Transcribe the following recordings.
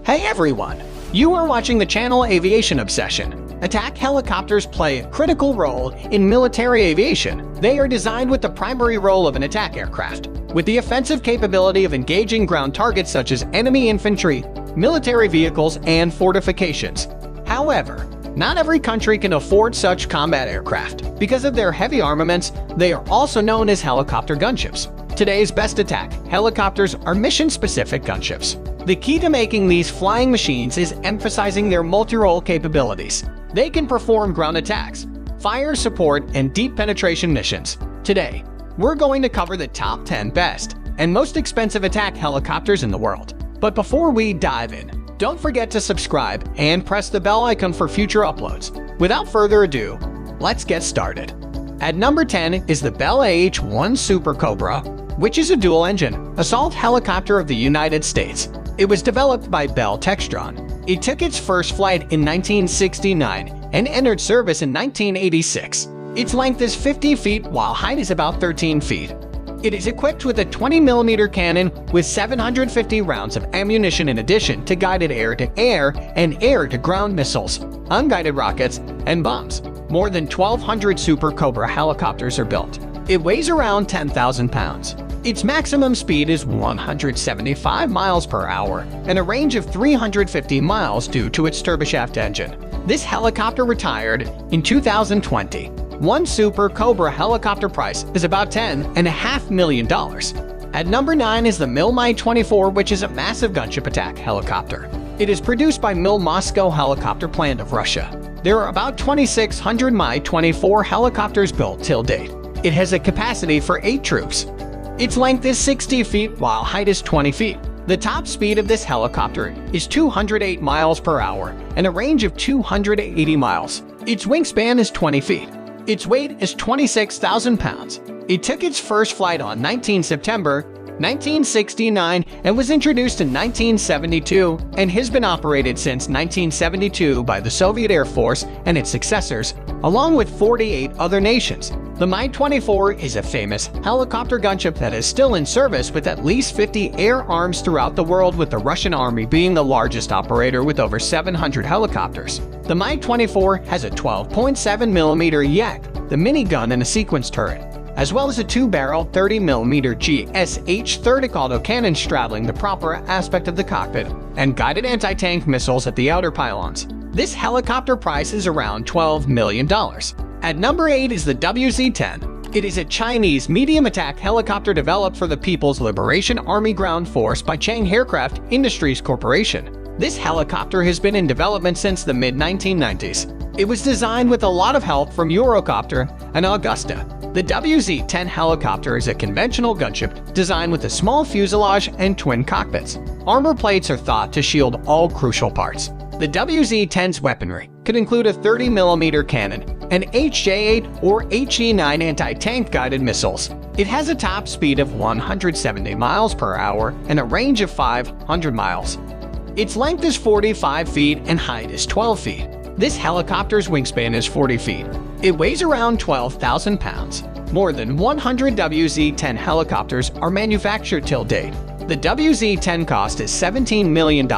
Hey everyone! You are watching the channel Aviation Obsession. Attack helicopters play a critical role in military aviation. They are designed with the primary role of an attack aircraft, with the offensive capability of engaging ground targets such as enemy infantry, military vehicles, and fortifications. However, not every country can afford such combat aircraft. Because of their heavy armaments, they are also known as helicopter gunships. Today's best attack helicopters are mission-specific gunships. The key to making these flying machines is emphasizing their multi-role capabilities. They can perform ground attacks, fire support, and deep penetration missions. Today, we're going to cover the top 10 best and most expensive attack helicopters in the world. But before we dive in, don't forget to subscribe and press the bell icon for future uploads. Without further ado, let's get started. At number 10 is the Bell AH-64 Super Cobra, which is a dual-engine assault helicopter of the United States. It was developed by Bell Textron. It took its first flight in 1969 and entered service in 1986. Its length is 50 feet while height is about 13 feet. It is equipped with a 20mm cannon with 750 rounds of ammunition in addition to guided air-to-air and air-to-ground missiles, unguided rockets, and bombs. More than 1,200 Super Cobra helicopters are built. It weighs around 10,000 pounds. Its maximum speed is 175 miles per hour and a range of 350 miles due to its turboshaft engine. This helicopter retired in 2020. One Super Cobra helicopter price is about $10.5 million. At number 9 is the Mi-24, which is a massive gunship attack helicopter. It is produced by Mil Moscow Helicopter Plant of Russia. There are about 2,600 Mi-24 helicopters built till date. It has a capacity for 8 troops. Its length is 60 feet while height is 20 feet. The top speed of this helicopter is 208 miles per hour and a range of 280 miles. Its wingspan is 20 feet. Its weight is 26,000 pounds. It took its first flight on 19 September 1969 and was introduced in 1972 and has been operated since 1972 by the Soviet Air Force and its successors, along with 48 other nations. The Mi-24 is a famous helicopter gunship that is still in service with at least 50 air arms throughout the world, with the Russian Army being the largest operator with over 700 helicopters. The Mi-24 has a 12.7mm Yak, the minigun, and a sequence turret, as well as a 2-barrel 30mm GSH-30 autocannon straddling the proper aspect of the cockpit, and guided anti-tank missiles at the outer pylons. This helicopter price is around $12 million. At number 8 is the WZ-10. It is a Chinese medium attack helicopter developed for the People's Liberation Army Ground Force by Chang Aircraft Industries Corporation. This helicopter has been in development since the mid-1990s. It was designed with a lot of help from Eurocopter and Agusta. The WZ-10 helicopter is a conventional gunship designed with a small fuselage and twin cockpits. Armor plates are thought to shield all crucial parts. The WZ-10's weaponry could include a 30mm cannon, an HJ-8 or HE-9 anti-tank guided missiles. It has a top speed of 170 miles per hour and a range of 500 miles. Its length is 45 feet and height is 12 feet. This helicopter's wingspan is 40 feet. It weighs around 12,000 pounds. More than 100 WZ-10 helicopters are manufactured till date. The WZ-10 cost is $17 million.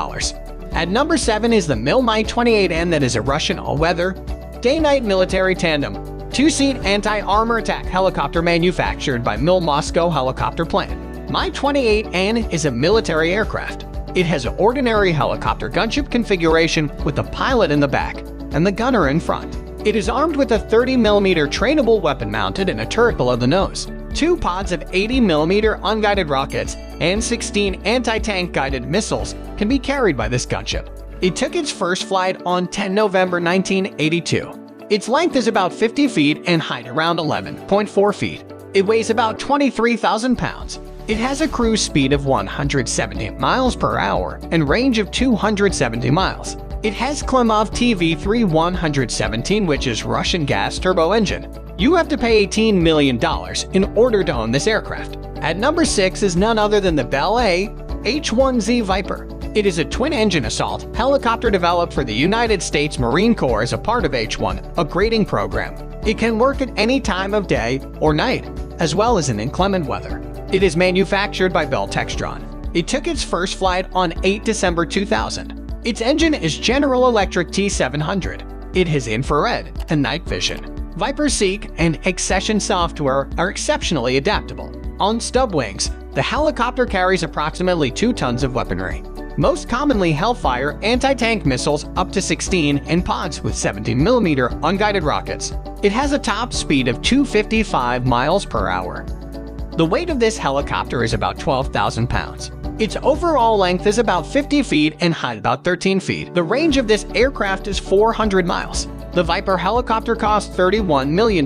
At number 7 is the Mi-28N, that is a Russian all-weather, day-night military tandem, 2-seat anti-armor attack helicopter manufactured by Mil Moscow Helicopter Plant. Mi-28N is a military aircraft. It has an ordinary helicopter gunship configuration with the pilot in the back and the gunner in front. It is armed with a 30mm trainable weapon mounted in a turret below the nose. 2 pods of 80mm unguided rockets and 16 anti-tank guided missiles can be carried by this gunship. It took its first flight on 10 November 1982. Its length is about 50 feet and height around 11.4 feet. It weighs about 23,000 pounds. It has a cruise speed of 170 miles per hour and range of 270 miles. It has Klimov TV3-117, which is Russian gas turbo engine. You have to pay $18 million in order to own this aircraft. At number 6 is none other than the Bell AH-1Z Viper. It is a twin-engine assault helicopter developed for the United States Marine Corps as a part of H-1, a grading program. It can work at any time of day or night, as well as in inclement weather. It is manufactured by Bell Textron. It took its first flight on 8 December 2000. Its engine is General Electric T700. It has infrared and night vision. Viper Seek and Accession software are exceptionally adaptable. On stub wings, the helicopter carries approximately 2 tons of weaponry. Most commonly Hellfire anti-tank missiles up to 16 and pods with 17mm unguided rockets. It has a top speed of 255 miles per hour. The weight of this helicopter is about 12,000 pounds. Its overall length is about 50 feet and height about 13 feet. The range of this aircraft is 400 miles. The Viper helicopter cost $31 million.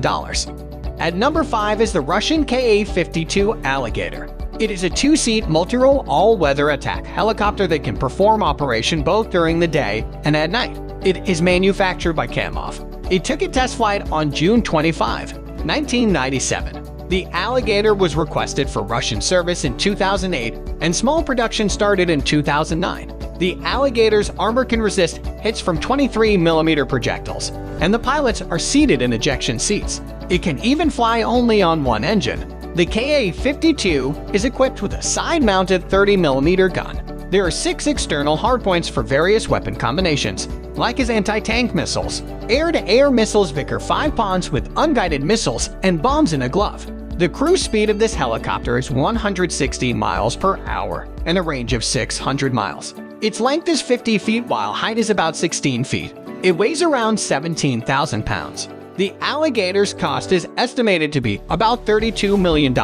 At number 5 is the Russian Ka-52 Alligator. It is a 2-seat multi-role all-weather attack helicopter that can perform operation both during the day and at night. It is manufactured by Kamov. It took a test flight on June 25, 1997. The Alligator was requested for Russian service in 2008, and small production started in 2009. The Alligator's armor can resist hits from 23mm projectiles, and the pilots are seated in ejection seats. It can even fly only on one engine. The Ka-52 is equipped with a side-mounted 30mm gun. There are 6 external hardpoints for various weapon combinations, like his anti-tank missiles, air-to-air missiles, Vickers 5 pods with unguided missiles, and bombs in a glove. The cruise speed of this helicopter is 160 miles per hour and a range of 600 miles. Its length is 50 feet while height is about 16 feet. It weighs around 17,000 pounds. The Alligator's cost is estimated to be about $32 million.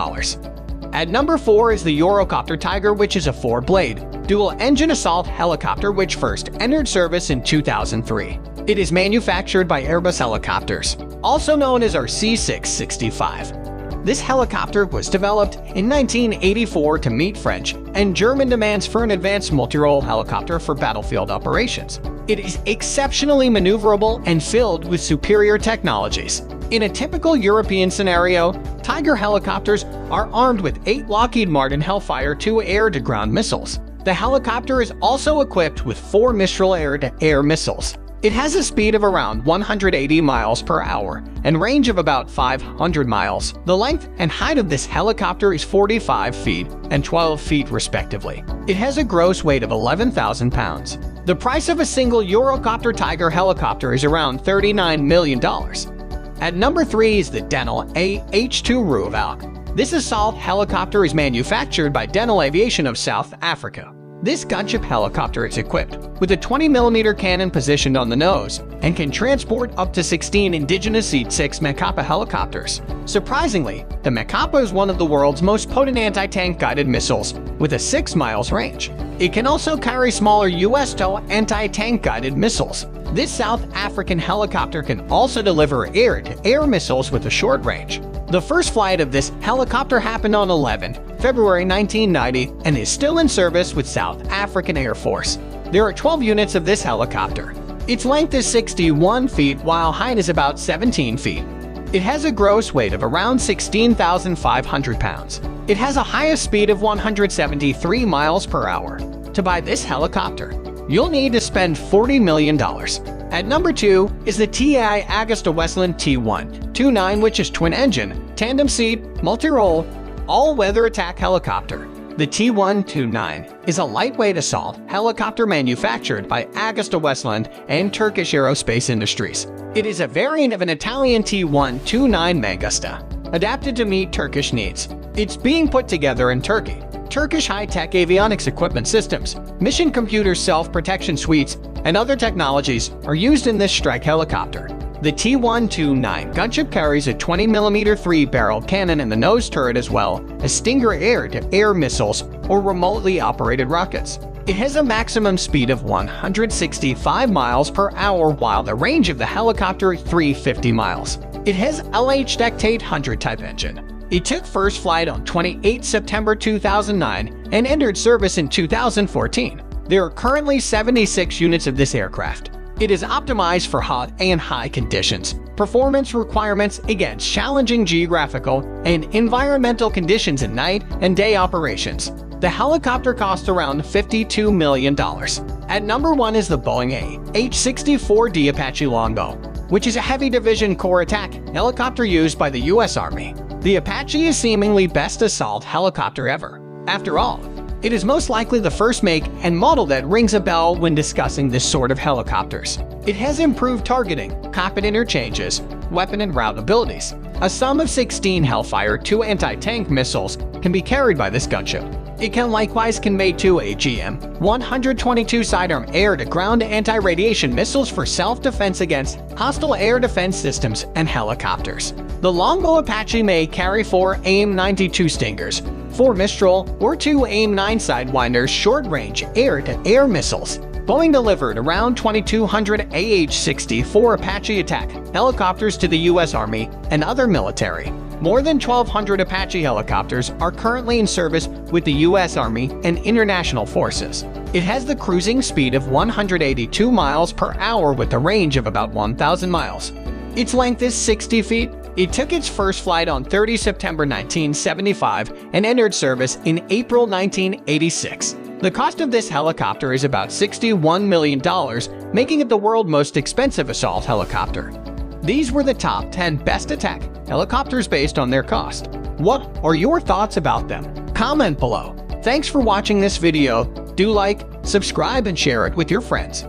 At number 4 is the Eurocopter Tiger, which is a 4-blade, dual-engine assault helicopter which first entered service in 2003. It is manufactured by Airbus Helicopters, also known as our C665. This helicopter was developed in 1984 to meet French and German demands for an advanced multi-role helicopter for battlefield operations. It is exceptionally maneuverable and filled with superior technologies. In a typical European scenario, Tiger helicopters are armed with 8 Lockheed Martin Hellfire 2 air-to-ground missiles. The helicopter is also equipped with 4 Mistral air-to-air missiles. It has a speed of around 180 miles per hour and range of about 500 miles. The length and height of this helicopter is 45 feet and 12 feet respectively. It has a gross weight of 11,000 pounds. The price of a single Eurocopter Tiger helicopter is around $39 million. At number 3 is the Denel AH-64 Rooivalk. This assault helicopter is manufactured by Denel Aviation of South Africa. This gunship helicopter is equipped with a 20mm cannon positioned on the nose and can transport up to 16 indigenous C-6 Macapa helicopters. Surprisingly, the Macapa is one of the world's most potent anti-tank guided missiles with a 6 miles range. It can also carry smaller US TOW anti-tank guided missiles. This South African helicopter can also deliver air-to-air missiles with a short range. The first flight of this helicopter happened on 11 February 1990 and is still in service with South African Air Force. There are 12 units of this helicopter. Its length is 61 feet while height is about 17 feet. It has a gross weight of around 16,500 pounds. It has a highest speed of 173 miles per hour. To buy this helicopter, you'll need to spend $40 million. At number 2 is the TI Agusta Westland T129, which is twin-engine, tandem-seat, multi-role, all-weather attack helicopter. The T129 is a lightweight assault helicopter manufactured by Agusta Westland and Turkish Aerospace Industries. It is a variant of an Italian T129 Agusta, adapted to meet Turkish needs. It's being put together in Turkey. Turkish high-tech avionics equipment systems, mission computer self-protection suites, and other technologies are used in this strike helicopter. The T129 gunship carries a 20mm 3-barrel cannon in the nose turret as well as Stinger air-to-air missiles or remotely operated rockets. It has a maximum speed of 165 miles per hour while the range of the helicopter is 350 miles. It has LH-800 type engine. It took first flight on 28 September 2009 and entered service in 2014. There are currently 76 units of this aircraft. It is optimized for hot and high conditions, performance requirements against challenging geographical and environmental conditions in night and day operations. The helicopter costs around $52 million. At number 1 is the Boeing AH-64 Apache Longbow, which is a heavy division core attack helicopter used by the U.S. Army. The Apache is seemingly best assault helicopter ever. After all, It is most likely the first make and model that rings a bell when discussing this sort of helicopters. It has improved targeting, cockpit interchanges, weapon and route abilities. A sum of 16 Hellfire 2 anti-tank missiles can be carried by this gunship. It can likewise convey 2 AGM-122 sidearm air-to-ground anti-radiation missiles for self-defense against hostile air defense systems and helicopters. The Longbow Apache may carry 4 AIM-92 Stingers, 4 Mistral, or 2 AIM-9 Sidewinders short-range air-to-air missiles. Boeing delivered around 2,200 AH-64 Apache attack helicopters to the U.S. Army and other military. More than 1,200 Apache helicopters are currently in service with the U.S. Army and international forces. It has the cruising speed of 182 miles per hour with a range of about 1,000 miles. Its length is 60 feet. It took its first flight on 30 September 1975 and entered service in April 1986. The cost of this helicopter is about $61 million, making it the world's most expensive assault helicopter. These were the top 10 best attack helicopters based on their cost. What are your thoughts about them? Comment below. Thanks for watching this video. Do like, subscribe, and share it with your friends.